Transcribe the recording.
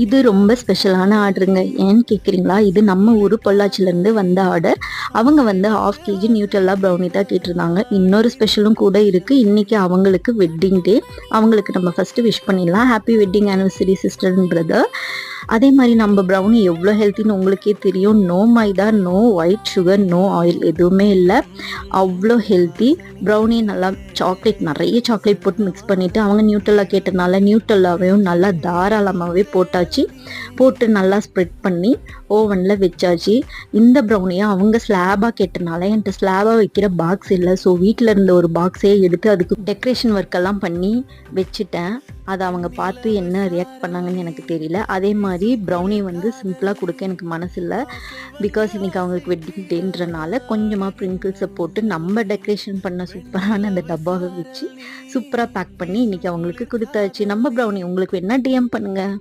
இது ரொம்ப ஸ்பெஷலான ஆர்டருங்க. ஏன்னு கேட்குறீங்களா? இது நம்ம ஊர் பொள்ளாச்சிலேருந்து வந்த ஆர்டர். அவங்க வந்து 1/2 கேஜி நியூட்ரெல்லா ப்ரௌனி தான் கேட்டிருந்தாங்க. இன்னொரு ஸ்பெஷலும் கூட இருக்குது. இன்றைக்கி அவங்களுக்கு வெட்டிங் டே. அவங்களுக்கு நம்ம ஃபஸ்ட்டு விஷ் பண்ணிடலாம். Happy wedding anniversary sister and brother. அதே மாதிரி நம்ம ப்ரௌனி எவ்வளோ ஹெல்த்தின்னு உங்களுக்கே தெரியும். No maida, no white sugar, no oil, எதுவுமே இல்லை. அவ்வளோ ஹெல்த்தி ப்ரௌனி. நல்லா சாக்லேட், நிறைய சாக்லேட் போட்டு மிக்ஸ் பண்ணிவிட்டு அவங்க நியூட்ரெல்லா கேட்டனால நியூட்ரெல்லாவையும் நல்லா தாராளமாகவே போட்டு நல்லா ஸ்ப்ரெட் பண்ணி ஓவனில் வச்சாச்சு. இந்த ப்ரௌனியை அவங்க ஸ்லாபாக கேட்டனால என்கிட்ட ஸ்லாபாக வைக்கிற பாக்ஸ் இல்லை. ஸோ வீட்டில் இருந்த ஒரு பாக்ஸே எடுத்து அதுக்கு டெக்கரேஷன் ஒர்க்கெல்லாம் பண்ணி வச்சுட்டேன். அதை அவங்க பார்த்து என்ன ரியாக்ட் பண்ணாங்கன்னு எனக்கு தெரியல. அதே மாதிரி ப்ரௌனி வந்து சிம்பிளாக கொடுக்க எனக்கு மனசு இல்லை. பிகாஸ் இன்றைக்கி அவங்களுக்கு வெட்டிங் டேன்றனால கொஞ்சமாக ப்ரிங்கிள்ஸை போட்டு நம்ம டெக்கரேஷன் பண்ண சூப்பரான அந்த டப்பாவை வச்சு சூப்பராக பேக் பண்ணி இன்றைக்கி அவங்களுக்கு கொடுத்தாச்சு. நம்ம ப்ரௌனி உங்களுக்கு என்ன டிஎம் பண்ணுங்கள்.